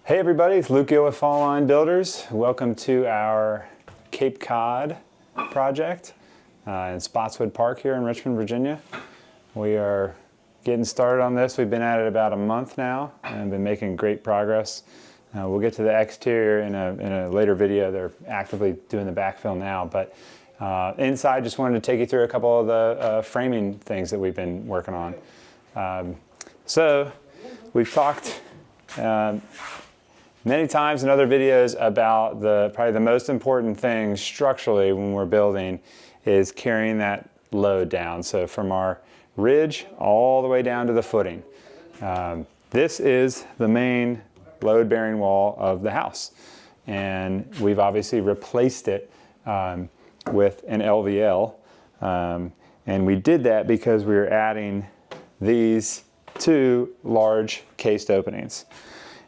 Hey everybody, it's Luke Gill with Fall Line Builders. Welcome to our Cape Cod project in Spotswood Park here in Richmond, Virginia. We are getting started on this. We've been at it about a month now and been making great progress. We'll get to the exterior in a later video. They're actively doing the backfill now, but inside, just wanted to take you through a couple of the framing things that we've been working on. So we've talked many times in other videos about probably the most important thing structurally when we're building is carrying that load down. So from our ridge all the way down to the footing. This is the main load-bearing wall of the house. And we've obviously replaced it with an LVL. And we did that because we were adding these two large cased openings.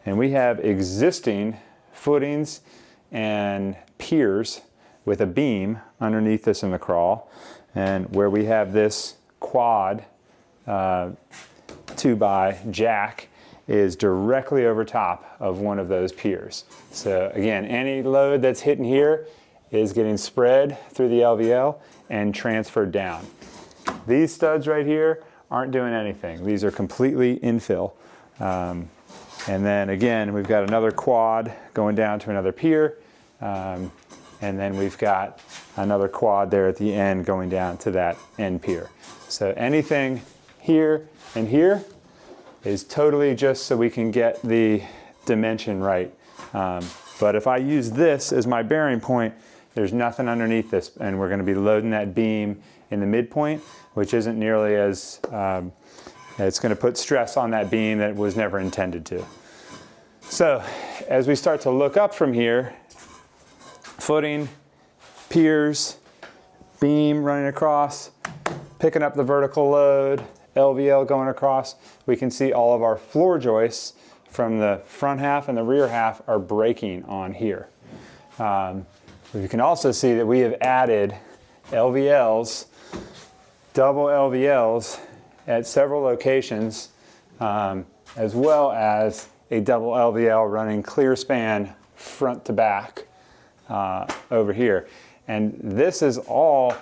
And we have existing footings and piers with a beam underneath this in the crawl, and where we have this quad 2x jack is directly over top of one of those piers. So again, any load that's hitting here is getting spread through the LVL and transferred down. These studs right here aren't doing anything. These are completely infill. And then again, we've got another quad going down to another pier. And then we've got another quad there at the end going down to that end pier. So anything here and here is totally just so we can get the dimension right. But if I use this as my bearing point, there's nothing underneath this, and we're going to be loading that beam in the midpoint, which isn't nearly as it's going to put stress on that beam that was never intended to. So as we start to look up from here, footing, piers, beam running across, picking up the vertical load, LVL going across, we can see all of our floor joists from the front half and the rear half are breaking on here. You can also see that we have added LVLs, double LVLs at several locations, as well as a double LVL running clear span front to back over here. And this is all,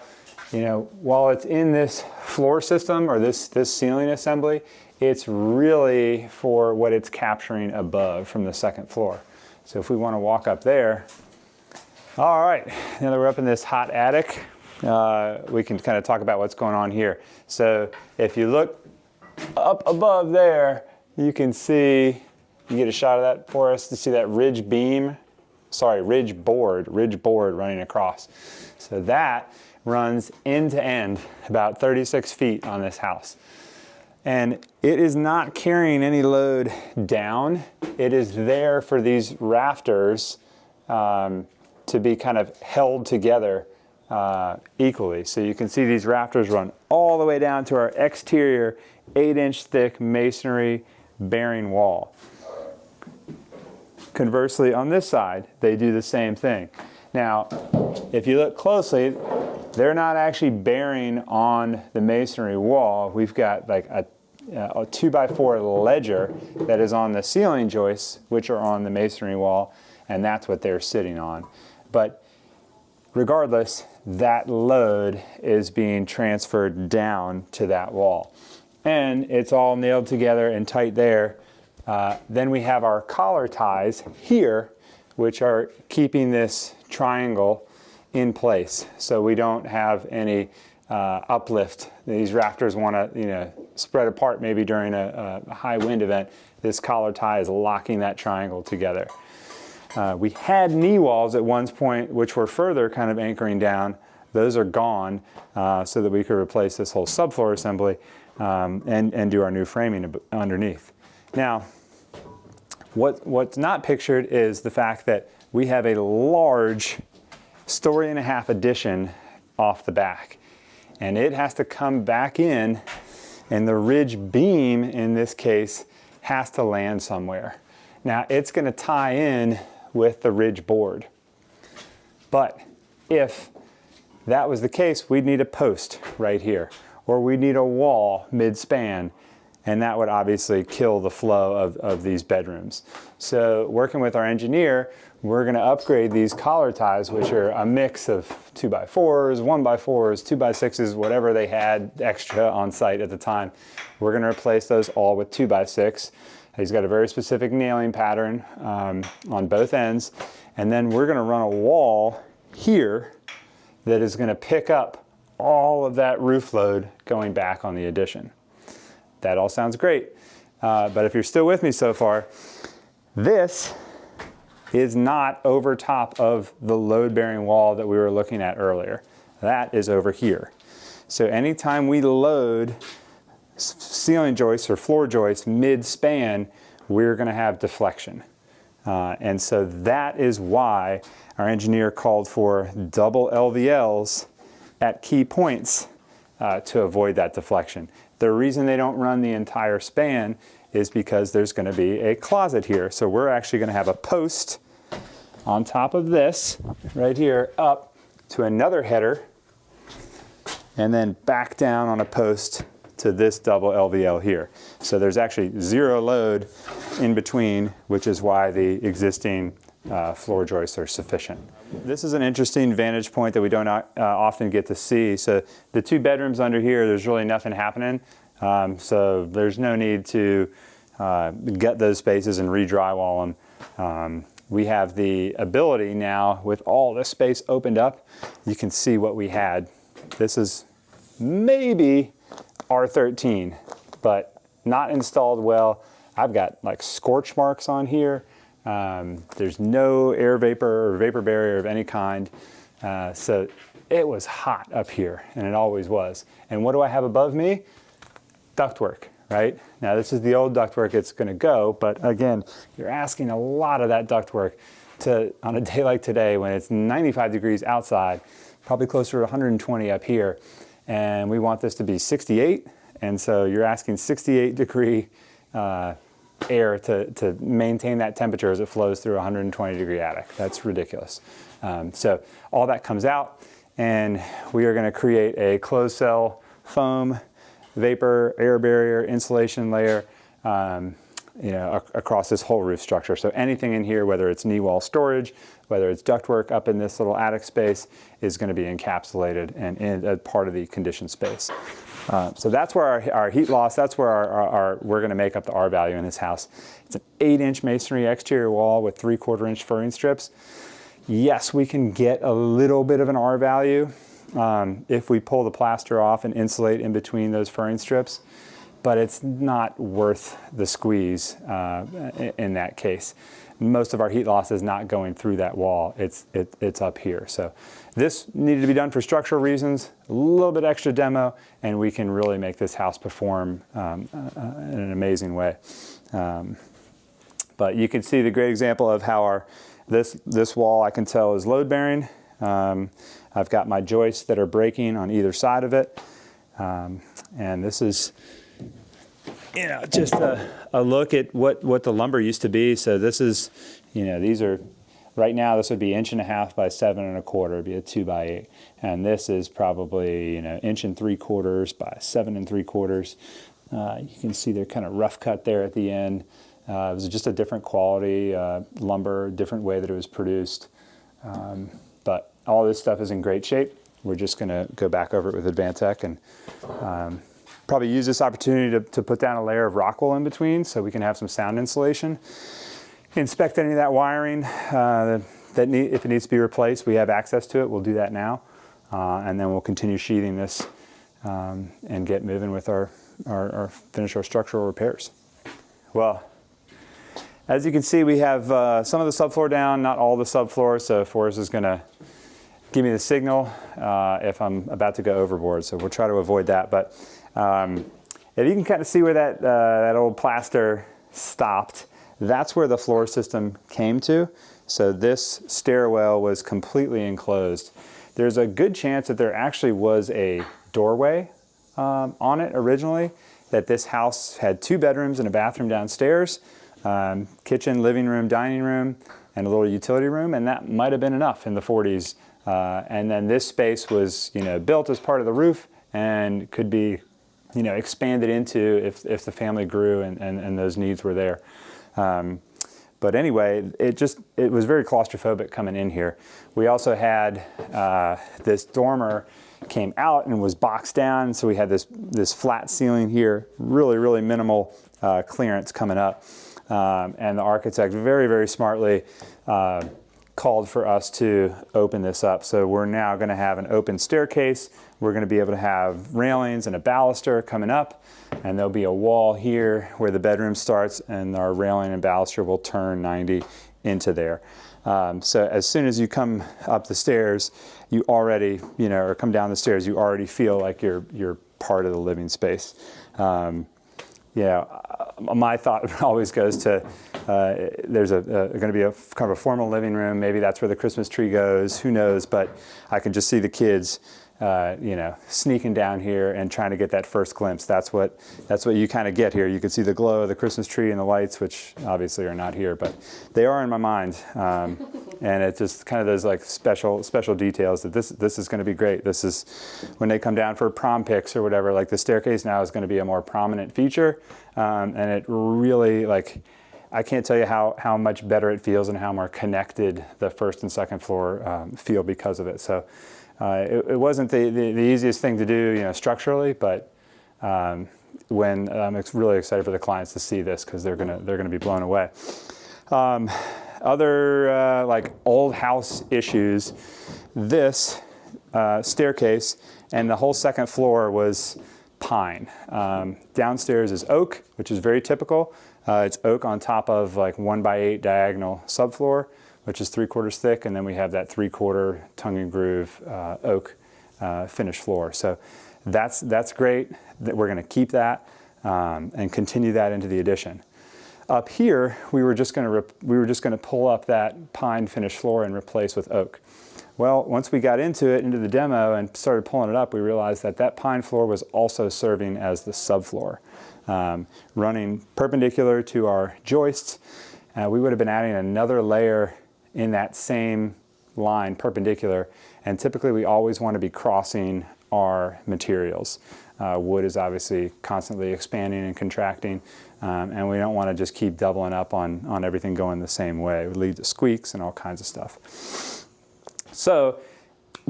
you know, while it's in this floor system or this ceiling assembly, it's really for what it's capturing above from the second floor. So if we want to walk up there, all right, now that we're up in this hot attic, we can kind of talk about what's going on here. So if you look up above there, you can see, you get a shot of that for us to see that ridge board running across. So that runs end to end about 36 feet on this house. And it is not carrying any load down. It is there for these rafters to be kind of held together equally. So you can see these rafters run all the way down to our exterior 8-inch thick masonry bearing wall. Conversely, on this side, they do the same thing. Now, if you look closely, they're not actually bearing on the masonry wall. We've got like a 2x4 ledger that is on the ceiling joists, which are on the masonry wall, and that's what they're sitting on. But regardless, that load is being transferred down to that wall. And it's all nailed together and tight there. Then we have our collar ties here, which are keeping this triangle in place, so we don't have any uplift. These rafters want to, you know, spread apart maybe during a high wind event. This collar tie is locking that triangle together. We had knee walls at one point, which were further kind of anchoring down. Those are gone, so that we could replace this whole subfloor assembly and do our new framing underneath. Now, what's not pictured is the fact that we have a large 1.5-story addition off the back, and it has to come back in, and the ridge beam in this case has to land somewhere. Now it's going to tie in with the ridge board, but if that was the case, we'd need a post right here, or we'd need a wall mid-span. and that would obviously kill the flow of these bedrooms. So working with our engineer, we're going to upgrade these collar ties, which are a mix of 2x4s, 1x4s, 2x6s, whatever they had extra on site at the time. We're going to replace those all with 2x6. He's got a very specific nailing pattern on both ends. And then we're going to run a wall here that is going to pick up all of that roof load going back on the addition. That all sounds great. But if you're still with me so far, this is not over top of the load-bearing wall that we were looking at earlier. That is over here. So anytime we load ceiling joists or floor joists mid-span, we're going to have deflection. And so that is why our engineer called for double LVLs at key points to avoid that deflection. The reason they don't run the entire span is because there's going to be a closet here. So we're actually going to have a post on top of this right here up to another header, and then back down on a post to this double LVL here. So there's actually zero load in between, which is why the existing floor joists are sufficient. This is an interesting vantage point that we don't often get to see. So the two bedrooms under here, there's really nothing happening. So there's no need to gut those spaces and re-drywall them. We have the ability now, with all this space opened up, you can see what we had. This is maybe R13, but not installed well. I've got like scorch marks on here. There's no air vapor or vapor barrier of any kind. So it was hot up here, and it always was. And what do I have above me? Ductwork, right? Now this is the old ductwork, it's gonna go, but again, you're asking a lot of that ductwork on a day like today when it's 95 degrees outside, probably closer to 120 up here, and we want this to be 68, and so you're asking 68 degree air to maintain that temperature as it flows through a 120 degree attic. That's ridiculous. So all that comes out, and we are gonna create a closed cell foam vapor, air barrier, insulation layer, across this whole roof structure. So anything in here, whether it's knee wall storage, whether it's ductwork up in this little attic space, is going to be encapsulated and in a part of the conditioned space. So that's where our heat loss, that's where we're going to make up the R value in this house. It's an 8-inch masonry exterior wall with 3/4-inch furring strips. Yes, we can get a little bit of an R value if we pull the plaster off and insulate in between those furring strips, but it's not worth the squeeze in that case. Most of our heat loss is not going through that wall, it's up here. So this needed to be done for structural reasons, a little bit extra demo, and we can really make this house perform in an amazing way. But you can see the great example of how this wall, I can tell, is load bearing. I've got my joists that are breaking on either side of it. And this is, just a look at what the lumber used to be. So this is, these are, right now this would be 1.5 by 7 1/4, it'd be a 2 by 8. And this is probably, 1 3/4 by 7 3/4. You can see they're kind of rough cut there at the end. It was just a different quality lumber, different way that it was produced. But all this stuff is in great shape. We're just going to go back over it with Advantech and probably use this opportunity to put down a layer of rock wool in between so we can have some sound insulation. Inspect any of that wiring if it needs to be replaced. We have access to it. We'll do that now. And then we'll continue sheathing this and get moving with finish our structural repairs. Well, as you can see, we have some of the subfloor down, not all the subfloor, so Forrest is going to give me the signal if I'm about to go overboard, so we'll try to avoid that. But if you can kind of see where that old plaster stopped, that's where the floor system came to. So this stairwell was completely enclosed. There's a good chance that there actually was a doorway on it originally, that this house had 2 bedrooms and a bathroom downstairs, kitchen, living room, dining room, and a little utility room, and that might have been enough in the 40s. And then this space was, built as part of the roof and could be expanded into if the family grew and those needs were there. But anyway, it was very claustrophobic coming in here. We also had this dormer came out and was boxed down, so we had this flat ceiling here, really minimal clearance coming up. And the architect very, very smartly called for us to open this up. So we're now going to have an open staircase. We're going to be able to have railings and a baluster coming up, and there'll be a wall here where the bedroom starts, and our railing and baluster will turn 90 into there. So as soon as you come up the stairs, you already, or come down the stairs, you already feel like you're part of the living space. My thought always goes to there's going to be a kind of a formal living room. Maybe that's where the Christmas tree goes. Who knows? But I can just see the kids, sneaking down here and trying to get that first glimpse. That's what you kind of get here. You can see the glow of the Christmas tree and the lights, which obviously are not here, but they are in my mind. And it's just kind of those like special details that this is going to be great. This is when they come down for prom pics or whatever. Like the staircase now is going to be a more prominent feature, and it really I can't tell you how much better it feels and how more connected the first and second floor feel because of it. So it wasn't the easiest thing to do, structurally, but when I'm really excited for the clients to see this because they're gonna be blown away. Other like old house issues, this staircase and the whole second floor was pine. Downstairs is oak, which is very typical. It's oak on top of like 1x8 diagonal subfloor, which is 3/4 thick, and then we have that 3/4 tongue and groove oak finished floor. So that's great. We're going to keep that and continue that into the addition. Up here, we were just going to pull up that pine finished floor and replace with oak. Well, once we got into the demo and started pulling it up, we realized that pine floor was also serving as the subfloor, running perpendicular to our joists. We would have been adding another layer in that same line perpendicular, and typically we always want to be crossing our materials. Wood is obviously constantly expanding and contracting, and we don't want to just keep doubling up on everything going the same way. It would lead to squeaks and all kinds of stuff. So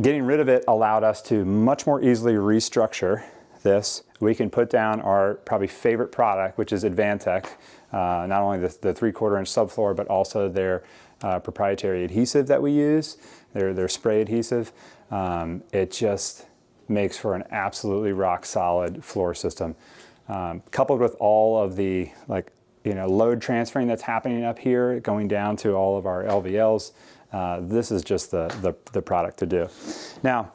getting rid of it allowed us to much more easily restructure this. We can put down our probably favorite product, which is Advantech, not only the 3/4 inch subfloor, but also their proprietary adhesive that we use, their spray adhesive. It just makes for an absolutely rock solid floor system. Coupled with all of the load transferring that's happening up here, going down to all of our LVLs, this is just the product to do. Now,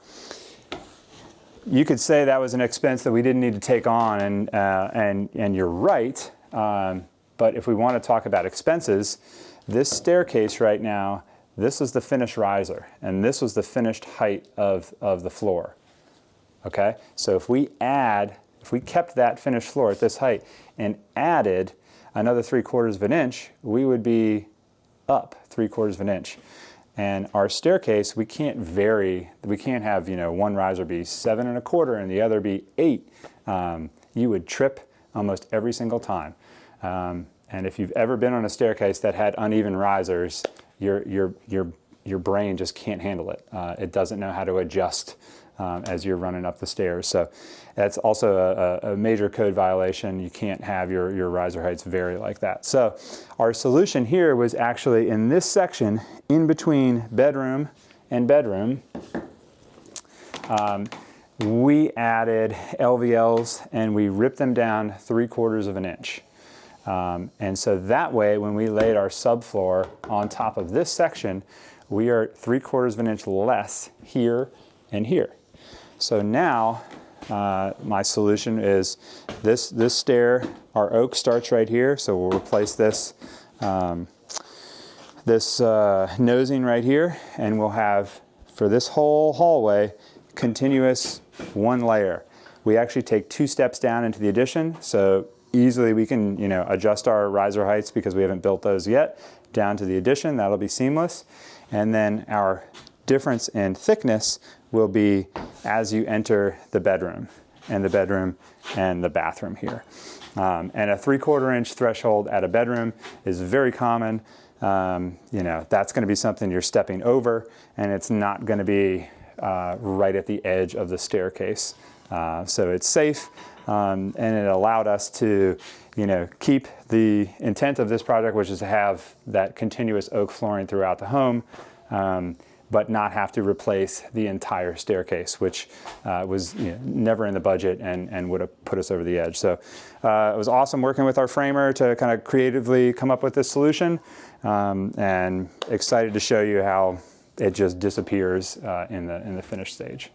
you could say that was an expense that we didn't need to take on, and you're right. But if we want to talk about expenses, this staircase right now, this is the finished riser, and this was the finished height of the floor. Okay, so if we kept that finished floor at this height and added another 3/4 of an inch, we would be up 3/4 of an inch. And our staircase, we can't have one riser be 7 1/4 and the other be 8. You would trip almost every single time. And if you've ever been on a staircase that had uneven risers, your brain just can't handle it. It doesn't know how to adjust as you're running up the stairs. So that's also a major code violation. You can't have your riser heights vary like that. So our solution here was actually in this section in between bedroom and bedroom, we added LVLs and we ripped them down 3/4 of an inch. And so that way, when we laid our subfloor on top of this section, we are 3/4 of an inch less here and here. So now my solution is this stair, our oak starts right here, so we'll replace this nosing right here, and we'll have, for this whole hallway, continuous one layer. We actually take 2 steps down into the addition, so easily we can adjust our riser heights because we haven't built those yet down to the addition. That'll be seamless. And then our difference in thickness will be as you enter the bedroom. and the bedroom and the bathroom here. And a 3/4 inch threshold at a bedroom is very common. You know, that's going to be something you're stepping over, and it's not going to be right at the edge of the staircase. So it's safe, and it allowed us to, you know, keep the intent of this project, which is to have that continuous oak flooring throughout the home, but not have to replace the entire staircase, which was, you know, never in the budget and would have put us over the edge. So it was awesome working with our framer to kind of creatively come up with this solution, and excited to show you how it just disappears in the finished stage.